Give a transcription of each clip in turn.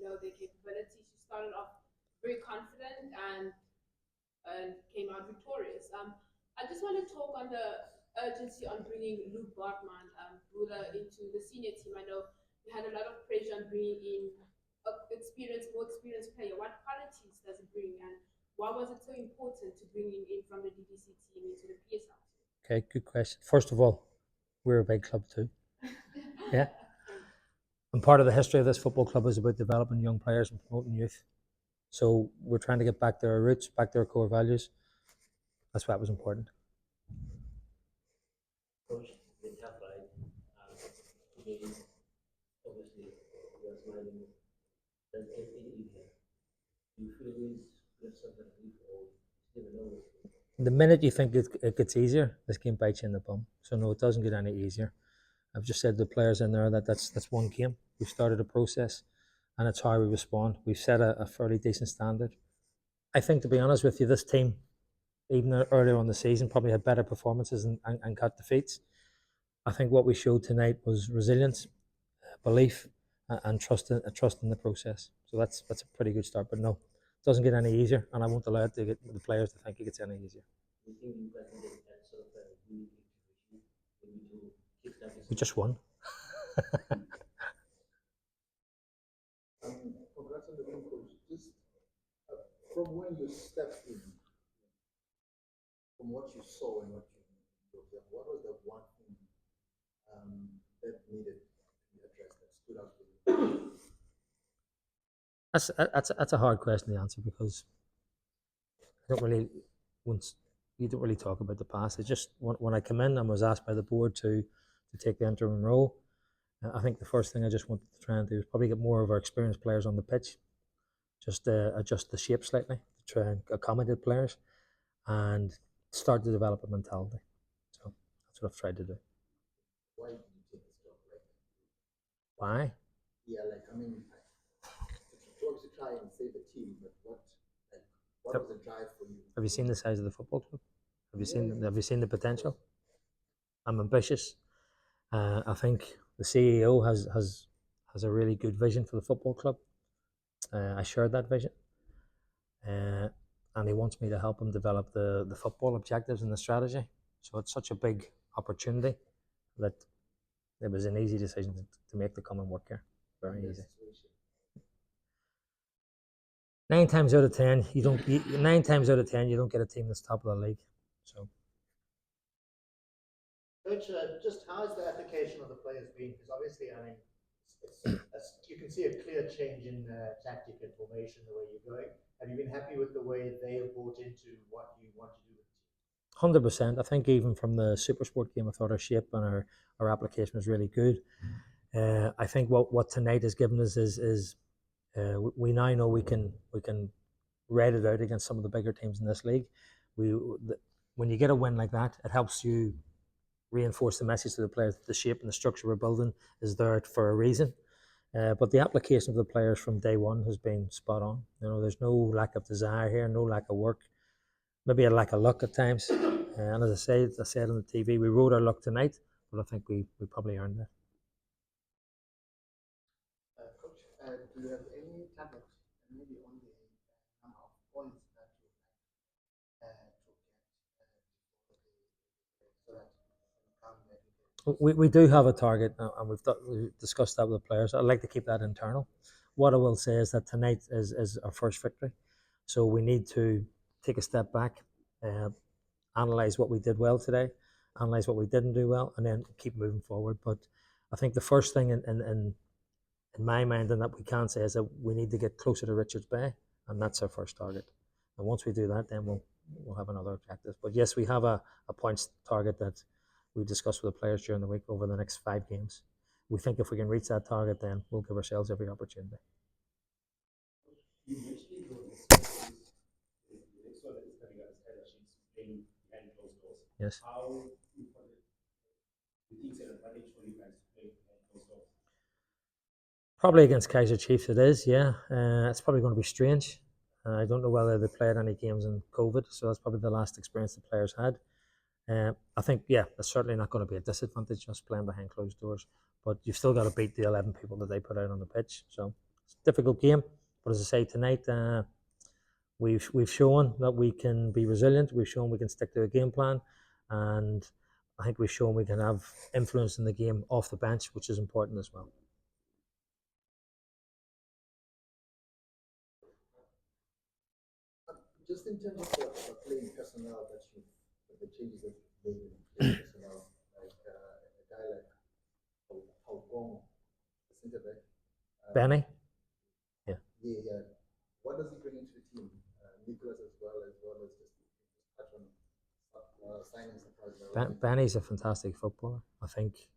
know their capability. She started off very confident and came out victorious. I just want to talk on the urgency on bringing Luke Bartman, Bula into the senior team. I know you had a lot of pressure on bringing in more experienced player. What qualities does it bring, and why was it so important to bring him in from the DDC team into the PSL team? Okay, good question. First of all, we're a big club too. Yeah. And part of the history of this football club is about developing young players and promoting youth. So we're trying to get back to our roots, back to our core values. That's why it was important. Coach, the tough ride. Obviously, you're smiling. Does it get any easier? Do you feel these clips of the relief or still know? The minute you think it gets easier, this game bites you in the bum. So no, it doesn't get any easier. I've just said to the players in there that that's one game. We've started a process, and it's how we respond. We've set a fairly decent standard. I think, to be honest with you, this team, even earlier on the season, probably had better performances and got defeats. I think what we showed tonight was resilience, belief, and trust in the process. So that's a pretty good start. But no, it doesn't get any easier, and I won't allow it to get the players to think it gets any easier. Do you think you guys can get that sort of a unique situation maybe to kickstart this? We just won. Congrats on the win, coach. Just from when you stepped in, from what you saw and what you observed, what was the one thing that needed to be addressed that stood out for you? That's a hard question to answer because I don't really once you don't really talk about the past. It's just when I come in and was asked by the board to take the interim role, I think the first thing I just wanted to try and do is probably get more of our experienced players on the pitch, just adjust the shape slightly to try and accommodate players, and start to develop a mentality. So that's what I've tried to do. Why did you take this job? Like, Why? yeah, like I mean, to try and save the team, but what was the drive for you? Have you seen the size of the football club? Have you seen the potential? I'm ambitious. I think the CEO has a really good vision for the football club. I share that vision, and he wants me to help him develop the football objectives and the strategy. So it's such a big opportunity that it was an easy decision to make to come and work here. Very easy. 9 times out of 10, you don't. 9 times out of 10, you don't get a team that's top of the league. So. Coach, just how has the application of the players been? Because obviously, I mean, you can see a clear change in tactic and formation, the way you're going. Have you been happy with the way they have bought into what you want to do with the team? 100%. I think even from the Supersport game, I thought our shape and our application was really good. I think what tonight has given us is we now know we can ride it out against some of the bigger teams in this league. When you get a win like that, it helps you reinforce the message to the players that the shape and the structure we're building is there for a reason. But the application of the players from day one has been spot on. You know, there's no lack of desire here, no lack of work, maybe a lack of luck at times. And as I said on the TV, we rode our luck tonight, but I think we probably earned it. Coach, do you have any target, maybe on the number of points that you would like to get so that you come back? We do have a target, and we've discussed that with the players. I'd like to keep that internal. What I will say is that tonight is our first victory, so we need to take a step back, analyze what we did well today, analyze what we didn't do well, and then keep moving forward. But I think the first thing in my mind, and that we can say, is that we need to get closer to Richards Bay, and that's our first target. And once we do that, then we'll have another objective. But yes, we have a points target that we discussed with the players during the week over the next 5 games. We think if we can reach that target, then we'll give ourselves every opportunity. You mentioned the next one that is coming up is Kaiser Chiefs playing behind closed doors. Yes. How important do you think it's an advantage for you guys to play behind closed doors? Probably against Kaiser Chiefs it is, yeah. It's probably going to be strange. I don't know whether they played any games in COVID, so that's probably the last experience the players had. I think, yeah, it's certainly not going to be a disadvantage just playing behind closed doors, but you've still got to beat the 11 people that they put out on the pitch. So It's a difficult game, but as I say tonight, we've shown that we can be resilient. We've shown we can stick to a game plan, and I think we've shown we can have influence in the game off the bench, which is important as well. Just in terms of the playing personnel the changes that you've made in playing personnel, like a guy like Hong, the centre back. Benny? Yeah. What does he bring into the team? Nicholas as well as just touch on signings and Benny's a fantastic footballer. I think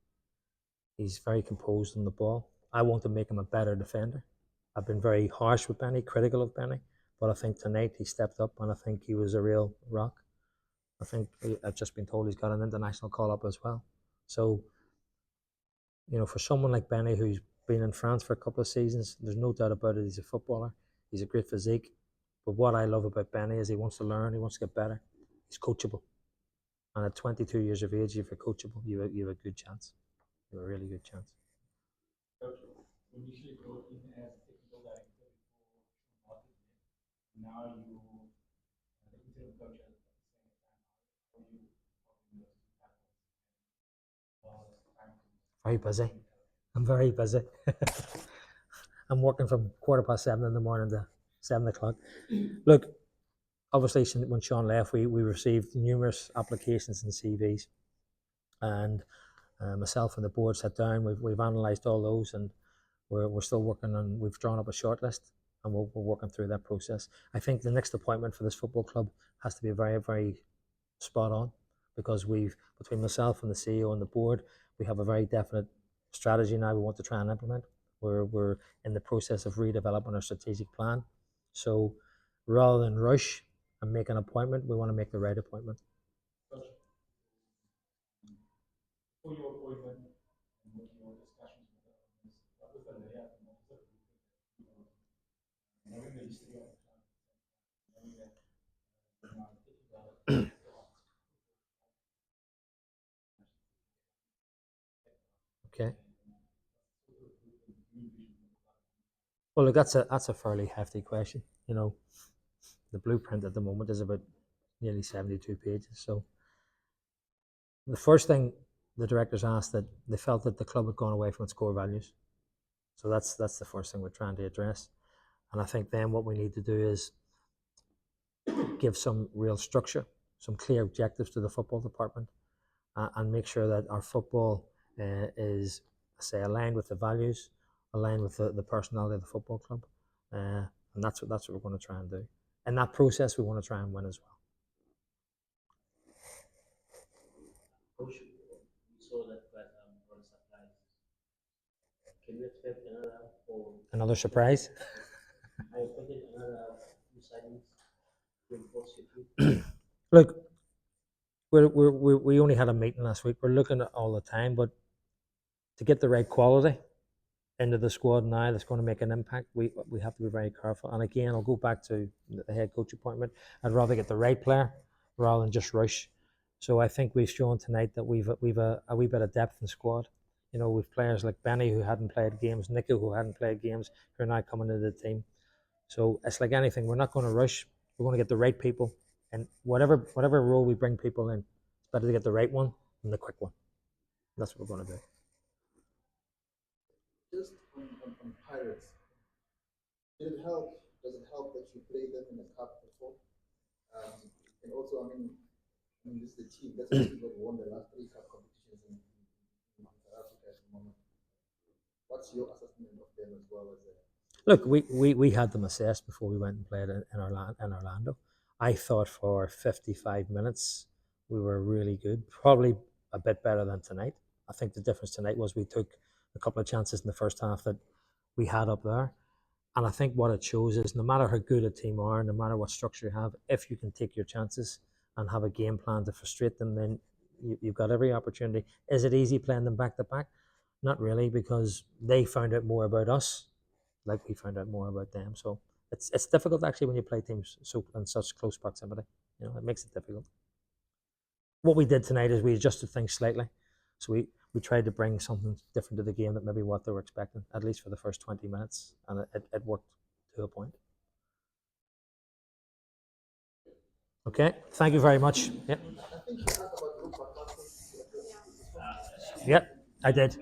he's very composed on the ball. I want to make him a better defender. I've been very harsh with Benny, critical of Benny, but I think tonight he stepped up and I think he was a real rock. I think I've just been told he's got an international call up as well. So, for someone like Benny who's been in France for a couple of seasons, there's no doubt about it, he's a footballer. He's a great physique. But what I love about Benny is he wants to learn, he wants to get better. He's coachable. And at 22 years of age, if you're coachable, you have a good chance. You have a really good chance. Coach, you initially brought in as technical director before Shaun Bartlett. Now you the interim coach at the same time. How are you following those two titles? Very busy. I'm very busy. I'm working from 7:15 in the morning to 7 o'clock. Look, obviously, when Shaun left, we received numerous applications and CVs, and myself and the board sat down. We've analysed all those, and we're still working on. We've drawn up a shortlist, and we're working through that process. I think the next appointment for this football club has to be very, very spot on, because between myself and the CEO and the board, we have a very definite strategy now we want to try and implement. We're in the process of redeveloping our strategic plan. So rather than rush and make an appointment, we want to make the right appointment. For your appointment and with your discussions with the owners, what was the layout and what was the blueprint that you knowing the history of the club, knowing that Okay. Well, look, that's a fairly hefty question. The blueprint at the moment is about nearly 72 pages. So the first thing the directors asked, that they felt that the club had gone away from its core values. So that's the first thing we're trying to address. And I think then what we need to do is give some real structure, some clear objectives to the football department, and make sure that our football is, say, aligned with the values, aligned with the personality of the football club. And that's what we're going to try and do. In that process, we want to try and win as well. Coach, we saw that on supplies. Can we expect another surprise? I expected another few signings to enforce your team. Look, we only had a meeting last week. We're looking at all the time, but to get the right quality into the squad now that's going to make an impact, we have to be very careful. And again, I'll go back to the head coach appointment. I'd rather get the right player rather than just rush. So I think we've shown tonight that we've a wee bit of depth in the squad. We've players like Benny who hadn't played games, Nico who hadn't played games, who are now coming into the team. So it's like anything, we're not going to rush. We're going to get the right people, and whatever role we bring people in, it's better to get the right one than the quick one. That's what we're going to do. Just on Pirates, does it help that you played them in the cup before? And also, this is the team that won the last 3 cup competitions in South Africa at the moment. What's your assessment of them as well as Look, we had them assessed before we went and played in Orlando. I thought for 55 minutes we were really good, probably a bit better than tonight. I think the difference tonight was we took a couple of chances in the first half that we had up there. And I think what it shows is no matter how good a team are, no matter what structure you have, if you can take your chances and have a game plan to frustrate them, then you've got every opportunity. Is it easy playing them back to back? Not really, because they found out more about us, like we found out more about them. So it's difficult actually when you play teams in such close proximity. It makes it difficult. What we did tonight is we adjusted things slightly. So we tried to bring something different to the game that maybe what they were expecting, at least for the first 20 minutes, and it worked to a point. Okay, thank you very much. Yep. I think you asked about Luke Bartlett. Yep, I did.